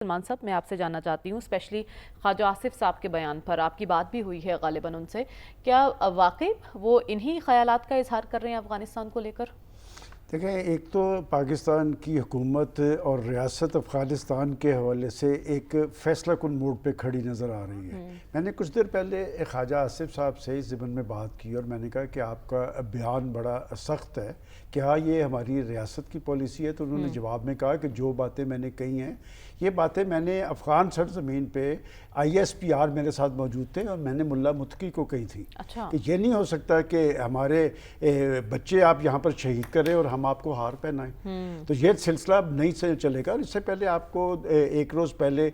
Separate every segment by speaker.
Speaker 1: سلمان صاحب، میں آپ سے جاننا چاہتی ہوں اسپیشلی خواجہ آصف صاحب کے بیان پر آپ کی بات بھی ہوئی ہے غالباً ان سے، کیا واقعی وہ انہی خیالات کا اظہار کر رہے ہیں افغانستان کو لے کر؟
Speaker 2: دیکھیں، ایک تو پاکستان کی حکومت اور ریاست افغانستان کے حوالے سے ایک فیصلہ کن موڈ پہ کھڑی نظر آ رہی ہے۔ میں نے کچھ دیر پہلے خواجہ آصف صاحب سے اس ضمن میں بات کی اور میں نے کہا کہ آپ کا بیان بڑا سخت ہے، کیا یہ ہماری ریاست کی پالیسی ہے؟ تو انہوں نے جواب میں کہا کہ جو باتیں میں نے کہی ہیں یہ باتیں میں نے افغان سرزمین پہ ISPR میرے ساتھ موجود تھے اور میں نے ملا متقی کو کہی تھی کہ یہ نہیں ہو سکتا کہ ہمارے بچے آپ یہاں پر شہید کریں اور ہم آپ کو ہار پہنائیں۔ تو یہ سلسلہ اب نہیں سے چلے گا۔ اس سے پہلے آپ کو ایک روز پہلے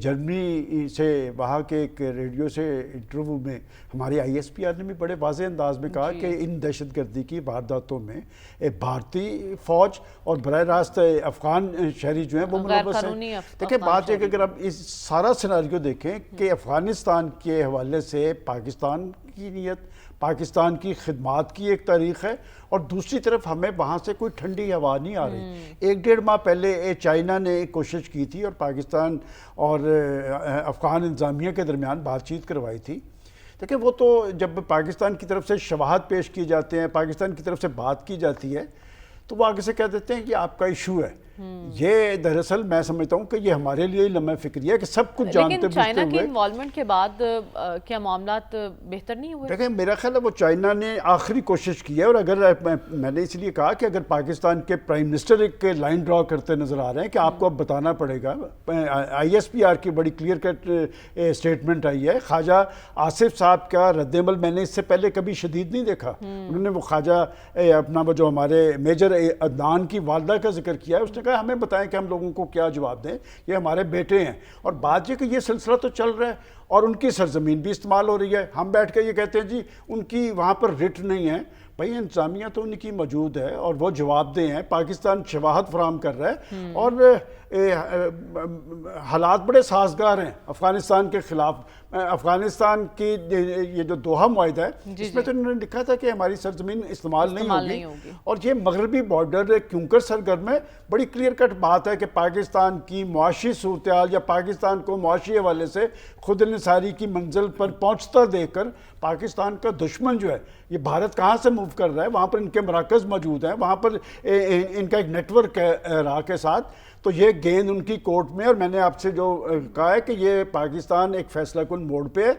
Speaker 2: جرمنی سے وہاں کے ایک ریڈیو سے انٹرویو میں ہماری ISPR نے بھی بڑے واضح انداز میں کہا کہ ان دہشت گردی کی وارداتوں میں بھارتی فوج اور براہ راست افغان شہری جو ہیں وہ ملوث ہیں۔ دیکھیں، بات ہے کہ اگر آپ اس سارا سیناریو دیکھیں کہ افغانستان کے حوالے سے پاکستان کی نیت، پاکستان کی خدمات کی ایک تاریخ ہے، اور دوسری طرف ہمیں وہاں سے کوئی ٹھنڈی ہوا نہیں آ رہی۔ ایک ڈیڑھ ماہ پہلے چائنا نے ایک کوشش کی تھی اور پاکستان اور افغان انتظامیہ کے درمیان بات چیت کروائی تھی۔ دیکھیں، وہ تو جب پاکستان کی طرف سے شواہد پیش کی جاتے ہیں، پاکستان کی طرف سے بات کی جاتی ہے، تو وہ آگے سے کہہ دیتے ہیں کہ آپ کا ایشو ہے۔ یہ دراصل میں سمجھتا ہوں کہ یہ ہمارے لیے لمحہ فکری ہے کہ سب کچھ جانتے بوجھتے ہوئے،
Speaker 1: لیکن چائنا کی انوالومنٹ کے بعد کیا معاملات بہتر نہیں ہوئے؟
Speaker 2: دیکھیں، میرا خیال ہے وہ چائنا نے آخری کوشش کی ہے، اور اگر میں نے اس لیے کہا کہ اگر پاکستان کے پرائم منسٹر ایک لائن ڈرا کرتے نظر آ رہے ہیں کہ آپ کو اب بتانا پڑے گا۔ ISPR کی بڑی کلیئر کٹ اسٹیٹمنٹ آئی ہے۔ خواجہ آصف صاحب کا رد عمل میں نے اس سے پہلے کبھی شدید نہیں دیکھا۔ انہوں نے وہ خواجہ اپنا وہ جو ہمارے میجر عدنان کی والدہ کا ذکر کیا ہے، اس نے کہا ہمیں بتائیں کہ ہم لوگوں کو کیا جواب دیں، یہ ہمارے بیٹے ہیں۔ اور بات یہ کہ یہ سلسلہ تو چل رہا ہے اور ان کی سرزمین بھی استعمال ہو رہی ہے۔ ہم بیٹھ کے یہ کہتے ہیں جی ان کی وہاں پر رٹ نہیں ہے۔ بھائی، انتظامیہ تو ان کی موجود ہے اور وہ جواب دہ ہیں، پاکستان شواہد فراہم کر رہا ہے، اور حالات بڑے سازگار ہیں افغانستان کے خلاف۔ افغانستان کی یہ جو دوحہ معاہدہ ہے، اس میں تو انہوں نے لکھا تھا کہ ہماری سرزمین استعمال نہیں ہوگی، اور یہ مغربی بارڈر کیونکر سرگرم ہے۔ بڑی کلیئر کٹ بات ہے کہ پاکستان کی معاشی صورتحال یا پاکستان کو معاشی حوالے سے خود انحصاری کی منزل پر پہنچتا دیکھ کر پاکستان کا دشمن جو ہے، یہ بھارت کہاں سے موو کر رہا ہے؟ وہاں پر ان کے مراکز موجود ہیں، وہاں پر ان کا ایک نیٹ ورک ہے راہ کے ساتھ۔ تو یہ گیند ان کی کورٹ میں، اور میں نے آپ سے جو کہا ہے کہ یہ پاکستان ایک فیصلہ کن موڑ پہ ہے،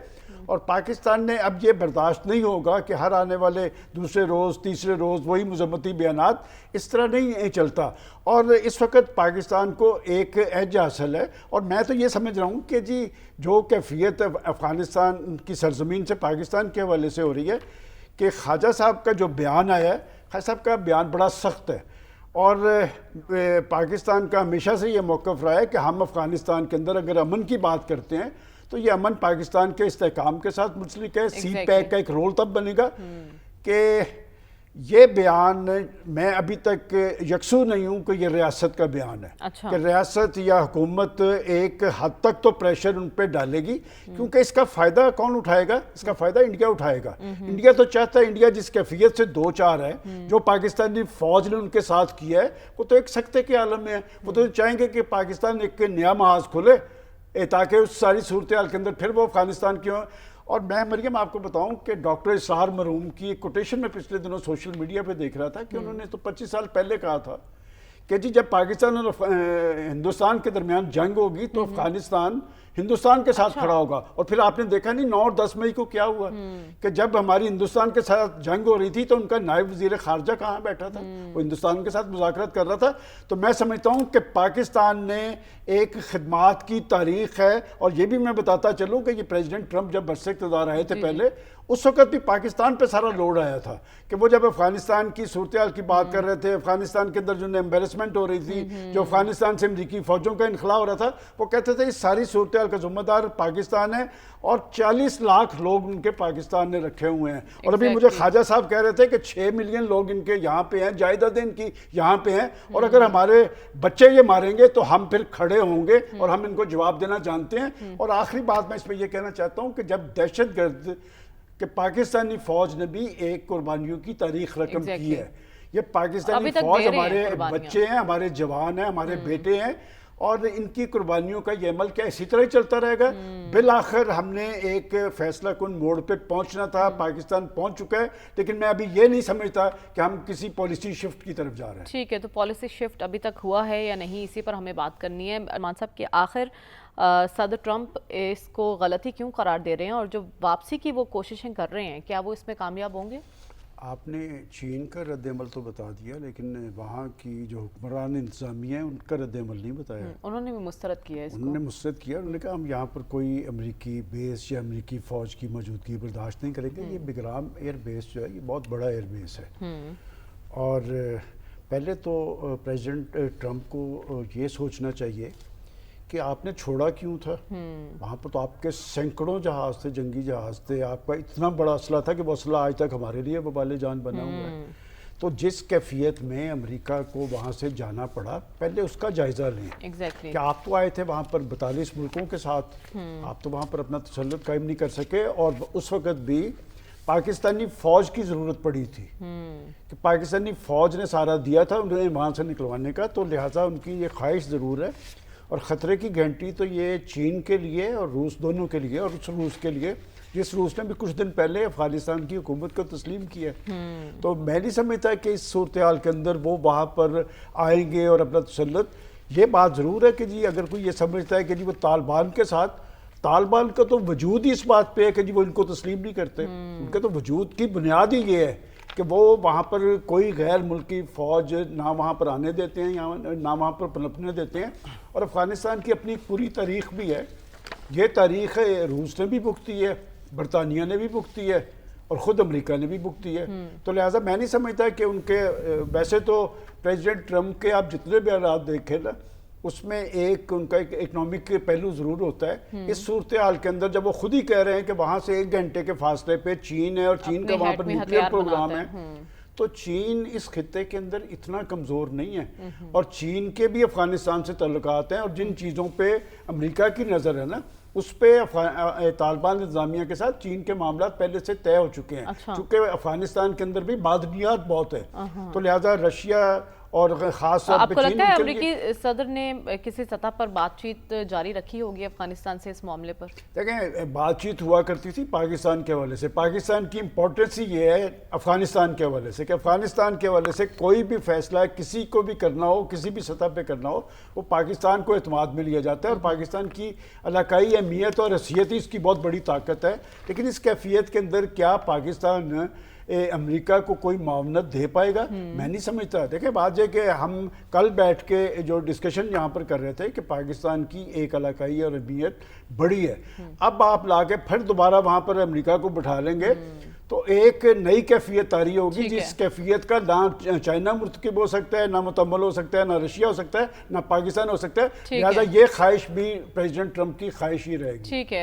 Speaker 2: اور پاکستان نے اب یہ برداشت نہیں ہوگا کہ ہر آنے والے دوسرے روز تیسرے روز وہی مذمتی بیانات، اس طرح نہیں چلتا۔ اور اس وقت پاکستان کو ایک ایج حاصل ہے، اور میں تو یہ سمجھ رہا ہوں کہ جی جو کیفیت افغانستان کی سرزمین سے پاکستان کے حوالے سے ہو رہی ہے، کہ خواجہ صاحب کا جو بیان آیا ہے، خواجہ صاحب کا بیان بڑا سخت ہے، اور پاکستان کا ہمیشہ سے یہ موقف رہا ہے کہ ہم افغانستان کے اندر اگر امن کی بات کرتے ہیں تو یہ امن پاکستان کے استحکام کے ساتھ منسلک ہے۔ سی پیک کا ایک رول تب بنے گا کہ یہ بیان، میں ابھی تک یکسو نہیں ہوں کہ یہ ریاست کا بیان ہے، کہ ریاست یا حکومت ایک حد تک تو پریشر ان پہ ڈالے گی، کیونکہ اس کا فائدہ کون اٹھائے گا؟ اس کا فائدہ انڈیا اٹھائے گا۔ انڈیا تو چاہتا ہے، انڈیا جس کیفیت سے دو چار ہے، جو پاکستانی فوج نے ان کے ساتھ کیا ہے، وہ تو ایک سکتے کے عالم میں ہے۔ وہ تو چاہیں گے کہ پاکستان ایک نیا محاذ کھلے تاکہ اس ساری صورتحال کے اندر پھر وہ افغانستان کیوں۔ اور میں مریم آپ کو بتاؤں کہ ڈاکٹر اسرار مرحوم کی ایک کوٹیشن میں پچھلے دنوں سوشل میڈیا پہ دیکھ رہا تھا کہ انہوں نے تو 25 سال پہلے کہا تھا کہ جی جب پاکستان اور ہندوستان کے درمیان جنگ ہوگی تو افغانستان ہندوستان کے ساتھ کھڑا ہوگا۔ اور پھر آپ نے دیکھا نہیں 9 اور 10 مئی کو کیا ہوا، کہ جب ہماری ہندوستان کے ساتھ جنگ ہو رہی تھی تو ان کا نائب وزیر خارجہ کہاں بیٹھا تھا؟ وہ ہندوستان کے ساتھ مذاکرات کر رہا تھا۔ تو میں سمجھتا ہوں کہ پاکستان نے ایک خدمات کی تاریخ ہے، اور یہ بھی میں بتاتا چلوں کہ یہ پریزیڈنٹ ٹرمپ جب برسر اقتدار آئے تھے پہلے، اس وقت بھی پاکستان پہ سارا لوڈ آیا تھا کہ وہ جب افغانستان کی صورتحال کی بات کر رہے تھے، افغانستان کے اندر جو امبیرسمنٹ ہو رہی تھی، جو افغانستان سے امریکی فوجوں کا انخلاء ہو رہا تھا، وہ کہتے تھے اس ساری صورتحال کا ذمہ دار پاکستان ہے، اور 40 لاکھ لوگ ان کے پاکستان نے رکھے ہوئے ہیں۔ اور ابھی مجھے خواجہ صاحب کہہ رہے تھے کہ 6 ملین لوگ ان کے یہاں پہ ہیں، جائیدادیں ان کی یہاں پہ ہیں، اور اگر ہمارے بچے یہ ماریں گے تو ہم پھر کھڑے ہوں گے اور ہم ان کو جواب دینا جانتے ہیں۔ اور آخری بات میں اس پہ یہ کہنا چاہتا ہوں کہ جب دہشت گرد کہ پاکستانی فوج نے بھی ایک قربانیوں کی تاریخ رقم کی ہے۔ یہ پاکستانی فوج ہمارے بچے ہیں، ہمارے جوان ہیں، ہمارے بیٹے ہیں، اور ان کی قربانیوں کا یہ عمل کیا اسی طرح ہی چلتا رہے گا؟ بالآخر ہم نے ایک فیصلہ کن موڑ پہ پہنچنا تھا، پاکستان پہنچچ چکا ہے، لیکن میں ابھی یہ نہیں سمجھتا کہ ہم کسی پالیسی شفٹ کی طرف جا رہے ہیں۔
Speaker 1: ٹھیک ہے، تو پالیسی شفٹ ابھی تک ہوا ہے یا نہیں، اسی پر ہمیں بات کرنی ہے۔ ارمان صاحب کہ آخر صدر ٹرمپ اس کو غلطی کیوں قرار دے رہے ہیں، اور جو واپسی کی وہ کوششیں کر رہے ہیں، کیا وہ اس میں کامیاب ہوں گے؟
Speaker 2: آپ نے چین کا رد عمل تو بتا دیا، لیکن وہاں کی جو حکمران انتظامیہ ہیں ان کا رد عمل نہیں بتایا۔
Speaker 1: انہوں نے بھی مسترد کیا ہے اس کو۔
Speaker 2: انہوں نے مسترد کیا، انہوں نے کہا ہم یہاں پر کوئی امریکی بیس یا امریکی فوج کی موجودگی برداشت نہیں کریں گے۔ یہ بگرام ایئر بیس جو ہے یہ بہت بڑا ایئر بیس ہے، اور پہلے تو پریزیڈنٹ ٹرمپ کو یہ سوچنا چاہیے کہ آپ نے چھوڑا کیوں تھا؟ وہاں پر تو آپ کے سینکڑوں جہاز تھے، جنگی جہاز تھے، آپ کا اتنا بڑا اسلحہ تھا کہ وہ اسلحہ آج تک ہمارے لیے وبال جان بنا ہوا ہے۔ تو جس کیفیت میں امریکہ کو وہاں سے جانا پڑا، پہلے اس کا جائزہ لیں کہ آپ تو آئے تھے وہاں پر 42 ملکوں کے ساتھ، آپ تو وہاں پر اپنا تسلط قائم نہیں کر سکے، اور اس وقت بھی پاکستانی فوج کی ضرورت پڑی تھی کہ پاکستانی فوج نے سارا دیا تھا انہیں وہاں سے نکلوانے کا، تو لہٰذا ان کی یہ خواہش ضرور ہے، اور خطرے کی گھنٹی تو یہ چین کے لیے اور روس دونوں کے لیے، اور اس روس کے لیے جس روس نے بھی کچھ دن پہلے افغانستان کی حکومت کو تسلیم کیا ہے۔ تو میں نہیں سمجھتا کہ اس صورتحال کے اندر وہ وہاں پر آئیں گے اور اپنا تسلط۔ یہ بات ضرور ہے کہ جی اگر کوئی یہ سمجھتا ہے کہ جی وہ طالبان کے ساتھ، طالبان کا تو وجود ہی اس بات پہ ہے کہ جی وہ ان کو تسلیم نہیں کرتے، ان کے تو وجود کی بنیاد ہی یہ ہے کہ وہ وہاں پر کوئی غیر ملکی فوج نہ وہاں پر آنے دیتے ہیں یا نہ وہاں پر پنپنے دیتے ہیں۔ اور افغانستان کی اپنی پوری تاریخ بھی ہے، یہ تاریخ روس نے بھی بھگتی ہے، برطانیہ نے بھی بھگتی ہے، اور خود امریکہ نے بھی بھگتی ہے۔ تو لہٰذا میں نہیں سمجھتا کہ ان کے ویسے تو پریزیڈنٹ ٹرمپ کے آپ جتنے بھی حالات دیکھیں نا، اس میں ایک ان کا ایک اکنامک پہلو ضرور ہوتا ہے۔ اس صورتحال کے اندر جب وہ خود ہی کہہ رہے ہیں کہ وہاں سے 1 گھنٹے کے فاصلے پہ چین ہے، اور چین کا وہاں پر نیوکلیئر پروگرام ہے، تو چین اس خطے کے اندر اتنا کمزور نہیں ہے، اور چین کے بھی افغانستان سے تعلقات ہیں، اور جن چیزوں پہ امریکہ کی نظر ہے نا، اس پہ طالبان انتظامیہ کے ساتھ چین کے معاملات پہلے سے طے ہو چکے ہیں، چونکہ افغانستان کے اندر بھی معدنیات بہت ہے، تو لہٰذا رشیا اور خاص طور پہ
Speaker 1: آپ کو لگتا ہے امریکی صدر نے کسی سطح پر بات چیت جاری رکھی ہوگی افغانستان سے اس معاملے پر؟
Speaker 2: دیکھیں، بات چیت ہوا کرتی تھی پاکستان کے حوالے سے۔ پاکستان کی امپورٹنس ہی یہ ہے افغانستان کے حوالے سے کہ افغانستان کے حوالے سے کوئی بھی فیصلہ کسی کو بھی کرنا ہو، کسی بھی سطح پہ کرنا ہو، وہ پاکستان کو اعتماد میں لیا جاتا ہے، اور پاکستان کی علاقائی اہمیت اور حیثیت ہی اس کی بہت بڑی طاقت ہے۔ لیکن اس کیفیت کے اندر کیا پاکستان امریکہ کو کوئی معاونت دے پائے گا؟ میں نہیں سمجھتا۔ دیکھیں، بات یہ کہ ہم کل بیٹھ کے جو ڈسکشن یہاں پر کر رہے تھے کہ پاکستان کی ایک علاقائی اور اہمیت بڑی ہے، اب آپ لا کے پھر دوبارہ وہاں پر امریکہ کو بٹھا لیں گے تو ایک نئی کیفیت طاری ہوگی، جس کیفیت کا نہ چائنا مرتکب ہو سکتا ہے، نہ متحمل ہو سکتا ہے، نہ رشیا ہو سکتا ہے، نہ پاکستان ہو سکتا ہے۔ لہٰذا یہ خواہش بھی پریزیڈنٹ ٹرمپ کی خواہش ہی رہے گی۔
Speaker 1: ٹھیک ہے۔